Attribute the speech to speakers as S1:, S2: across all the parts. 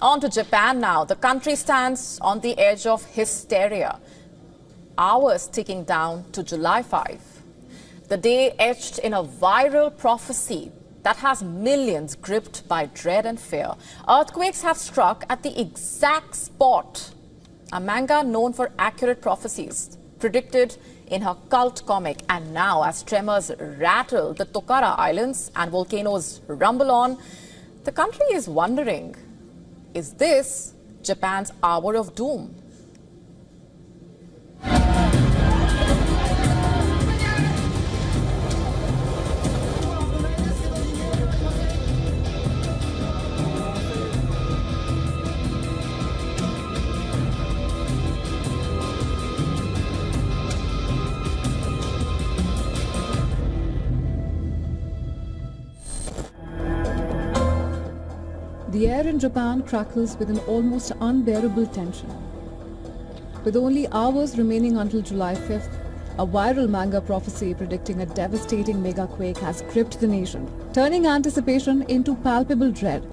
S1: On to Japan now. The country stands on the edge of hysteria. Hours ticking down to July 5. The day etched in a viral prophecy that has millions gripped by dread and fear. Earthquakes have struck at the exact spot a manga known for accurate prophecies predicted in her cult comic. And now, as tremors rattle the Tokara Islands and volcanoes rumble on, the country is wondering, is this Japan's hour of doom?
S2: The air in Japan crackles with an almost unbearable tension. With only hours remaining until July 5th, a viral manga prophecy predicting a devastating megaquake has gripped the nation, turning anticipation into palpable dread.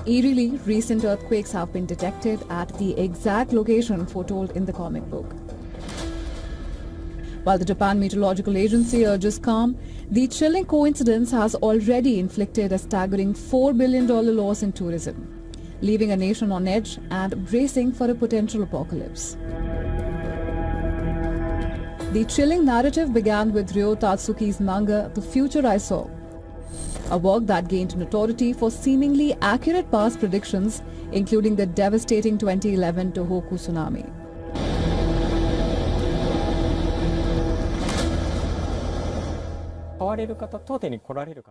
S2: Eerily, recent earthquakes have been detected at the exact location foretold in the comic book. While the Japan Meteorological Agency urges calm, the chilling coincidence has already inflicted a staggering $4 billion loss in tourism, leaving a nation on edge and bracing for a potential apocalypse. The chilling narrative began with Ryo Tatsuki's manga, The Future I Saw, a work that gained notoriety for seemingly accurate past predictions, including the devastating 2011 Tohoku tsunami.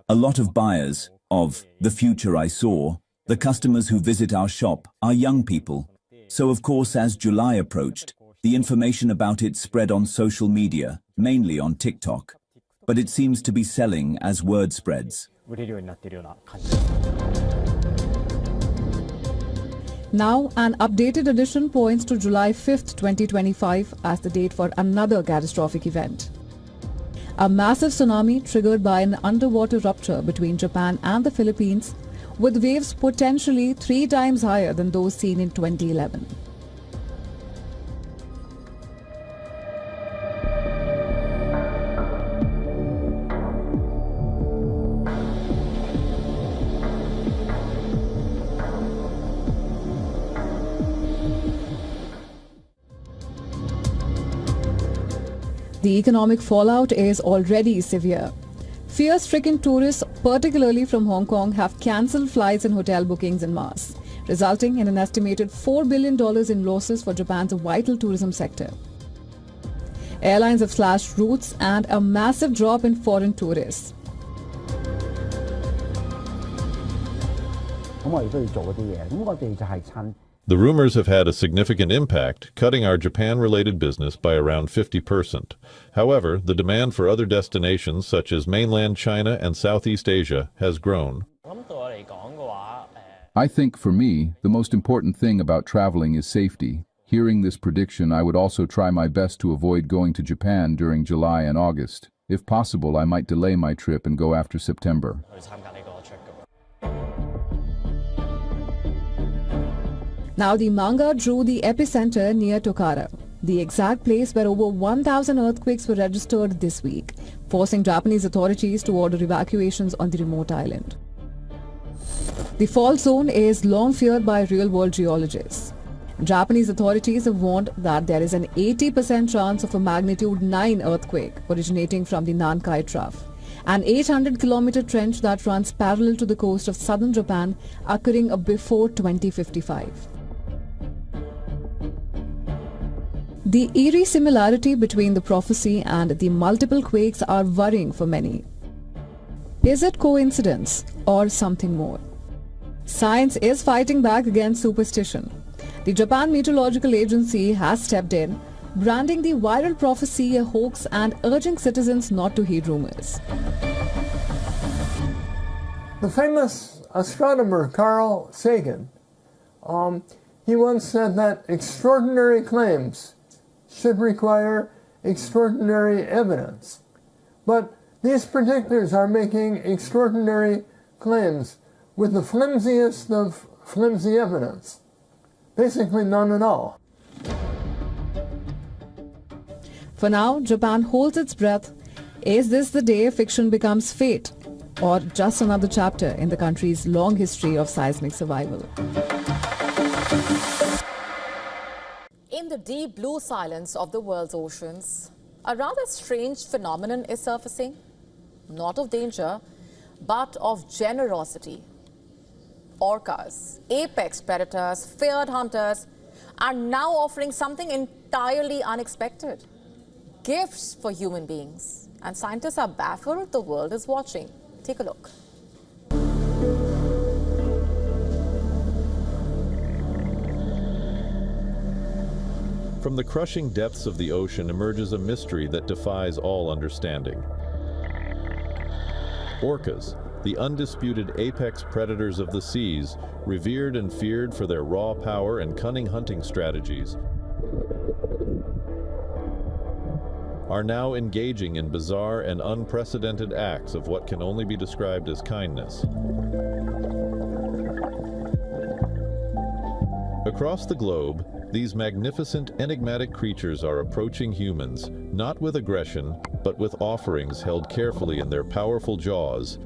S3: A lot of buyers of The Future I Saw, the customers who visit our shop, are young people. So of course, as July approached, the information about it spread on social media, mainly on TikTok. But it seems to be selling as word spreads.
S2: Now, an updated edition points to July 5th, 2025 as the date for another catastrophic event. A massive tsunami triggered by an underwater rupture between Japan and the Philippines, with waves potentially 3 times higher than those seen in 2011. The economic fallout is already severe. Fear-stricken tourists, particularly from Hong Kong, have cancelled flights and hotel bookings en masse, resulting in an estimated $4 billion in losses for Japan's vital tourism sector. Airlines have slashed routes and a massive drop in foreign tourists.
S4: The rumors have had a significant impact, cutting our Japan-related business by around 50%. However, the demand for other destinations such as mainland China and Southeast Asia has grown.
S5: I think for me, the most important thing about traveling is safety. Hearing this prediction, I would also try my best to avoid going to Japan during July and August. If possible, I might delay my trip and go after September.
S2: Now, the manga drew the epicenter near Tokara, the exact place where over 1,000 earthquakes were registered this week, forcing Japanese authorities to order evacuations on the remote island. The fault zone is long feared by real-world geologists. Japanese authorities have warned that there is an 80% chance of a magnitude 9 earthquake originating from the Nankai Trough, an 800-kilometer trench that runs parallel to the coast of southern Japan, occurring before 2055. The eerie similarity between the prophecy and the multiple quakes are worrying for many. Is it coincidence or something more? Science is fighting back against superstition. The Japan Meteorological Agency has stepped in, branding the viral prophecy a hoax and urging citizens not to heed rumors.
S6: The famous astronomer Carl Sagan, he once said that extraordinary claims should require extraordinary evidence. But these predictors are making extraordinary claims with the flimsiest of flimsy evidence. Basically none at all.
S2: For now, Japan holds its breath. Is this the day fiction becomes fate, or just another chapter in the country's long history of seismic survival?
S1: In the deep blue silence of the world's oceans, a rather strange phenomenon is surfacing, not of danger, but of generosity. Orcas, apex predators, feared hunters, are now offering something entirely unexpected. Gifts for human beings. And scientists are baffled. The world is watching. Take a look.
S4: From the crushing depths of the ocean emerges a mystery that defies all understanding. Orcas, the undisputed apex predators of the seas, revered and feared for their raw power and cunning hunting strategies, are now engaging in bizarre and unprecedented acts of what can only be described as kindness. Across the globe, these magnificent, enigmatic creatures are approaching humans, not with aggression, but with offerings held carefully in their powerful jaws,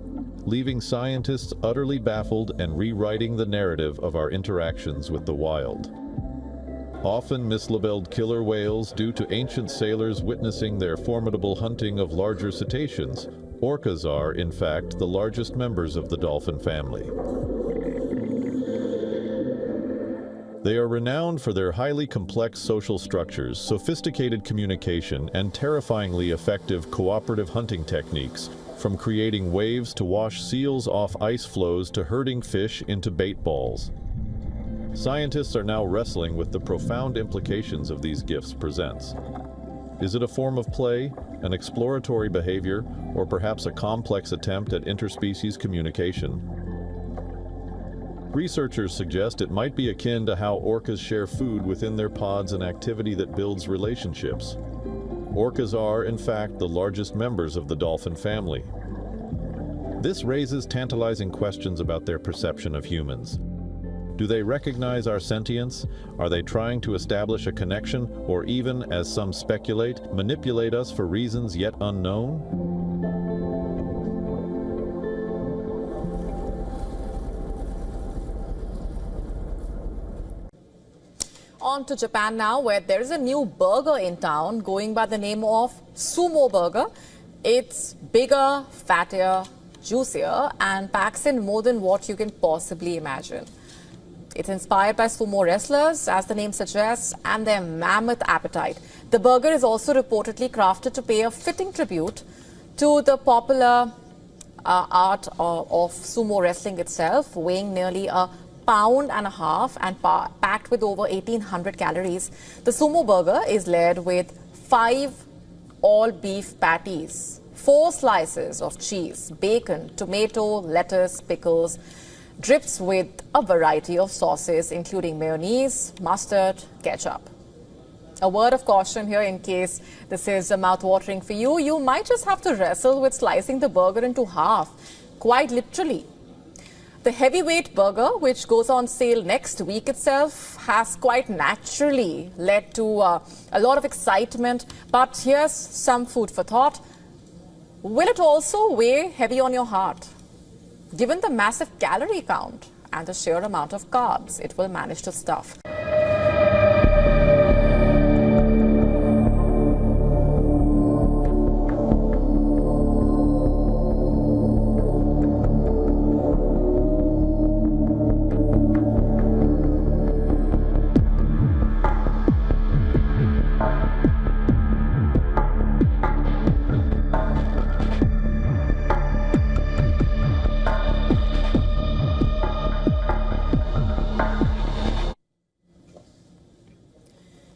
S4: leaving scientists utterly baffled and rewriting the narrative of our interactions with the wild. Often mislabeled killer whales due to ancient sailors witnessing their formidable hunting of larger cetaceans, orcas are, in fact, the largest members of the dolphin family. They are renowned for their highly complex social structures, sophisticated communication, and terrifyingly effective cooperative hunting techniques, from creating waves to wash seals off ice floes to herding fish into bait balls. Scientists are now wrestling with the profound implications of these gifts presents. Is it a form of play, an exploratory behavior, or perhaps a complex attempt at interspecies communication? Researchers suggest it might be akin to how orcas share food within their pods, an activity that builds relationships. Orcas are, in fact, the largest members of the dolphin family. This raises tantalizing questions about their perception of humans. Do they recognize our sentience? Are they trying to establish a connection, or even, as some speculate, manipulate us for reasons yet unknown?
S1: On to Japan now, where there is a new burger in town going by the name of Sumo Burger. It's bigger, fattier, juicier, and packs in more than what you can possibly imagine. It's inspired by sumo wrestlers, as the name suggests, and their mammoth appetite. The burger is also reportedly crafted to pay a fitting tribute to the popular art of sumo wrestling itself, weighing nearly a pound and a half and packed with over 1,800 calories. The sumo burger is layered with 5 all-beef patties, 4 slices of cheese, bacon, tomato, lettuce, pickles, drips with a variety of sauces, including mayonnaise, mustard, ketchup. A word of caution here in case this is mouth-watering for you. You might just have to wrestle with slicing the burger into half, quite literally. The heavyweight burger, which goes on sale next week itself, has quite naturally led to a lot of excitement. But here's some food for thought. Will it also weigh heavy on your heart? Given the massive calorie count and the sheer amount of carbs it will manage to stuff.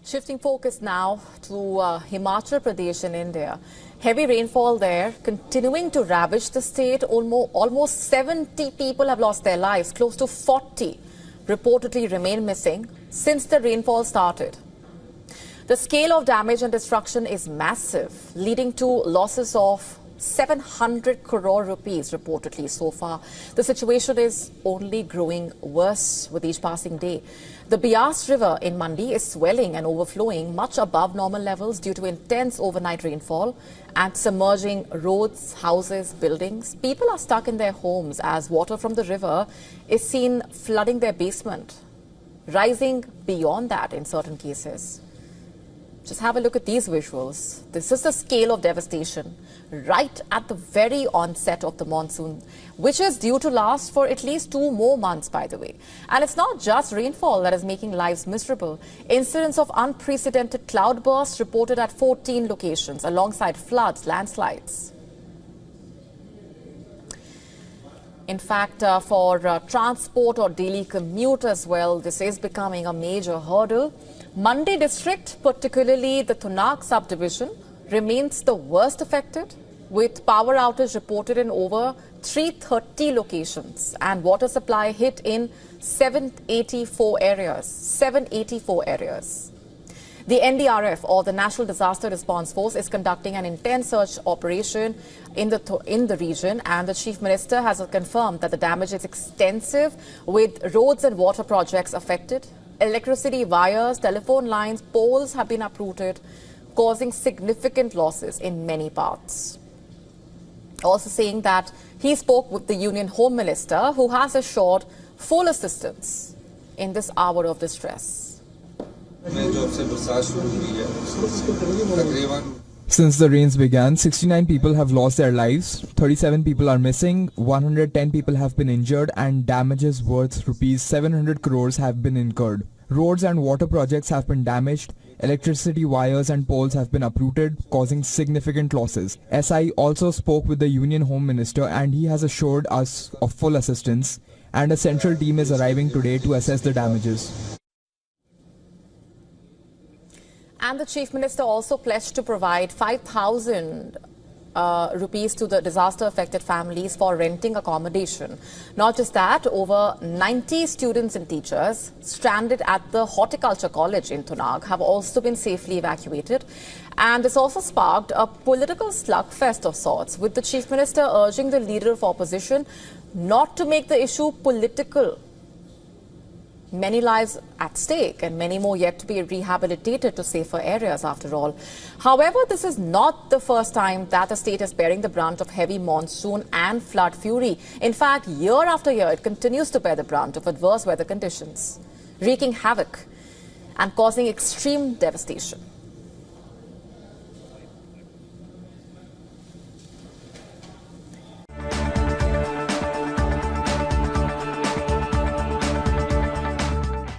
S1: Shifting focus now to Himachal Pradesh in India. Heavy rainfall there continuing to ravage the state. Almost 70 people have lost their lives. Close to 40 reportedly remain missing since the rainfall started. The scale of damage and destruction is massive, leading to losses of 700 crore rupees reportedly so far. The situation is only growing worse with each passing day. The Bias River in Mandi is swelling and overflowing much above normal levels due to intense overnight rainfall and submerging roads, houses, buildings. People are stuck in their homes as water from the river is seen flooding their basement, rising beyond that in certain cases. Just have a look at these visuals. This is the scale of devastation right at the very onset of the monsoon, which is due to last for at least 2 more months, by the way. And it's not just rainfall that is making lives miserable. Incidents of unprecedented cloudbursts reported at 14 locations, alongside floods, landslides. In fact, for transport or daily commute as well, this is becoming a major hurdle. Mandi district, particularly the Thunak subdivision, remains the worst affected, with power outage reported in over 330 locations and water supply hit in 784 areas. 784 areas. The NDRF, or the National Disaster Response Force, is conducting an intense search operation in the region, and the Chief Minister has confirmed that the damage is extensive, with roads and water projects affected. Electricity wires, telephone lines, poles have been uprooted, causing significant losses in many parts. Also saying that he spoke with the Union Home Minister, who has assured full assistance in this hour of distress.
S7: Since the rains began, 69 people have lost their lives, 37 people are missing, 110 people have been injured, and damages worth rupees 700 crores have been incurred. Roads and water projects have been damaged, electricity wires and poles have been uprooted, causing significant losses. SI also spoke with the Union Home Minister, and he has assured us of full assistance, and a central team is arriving today to assess the damages.
S1: And the Chief Minister also pledged to provide 5,000 rupees to the disaster-affected families for renting accommodation. Not just that, over 90 students and teachers stranded at the Horticulture College in Thunak have also been safely evacuated. And this also sparked a political slugfest of sorts, with the Chief Minister urging the leader of opposition not to make the issue political. Many lives at stake and many more yet to be rehabilitated to safer areas after all. However, this is not the first time that the state is bearing the brunt of heavy monsoon and flood fury. In fact, year after year, it continues to bear the brunt of adverse weather conditions, wreaking havoc and causing extreme devastation.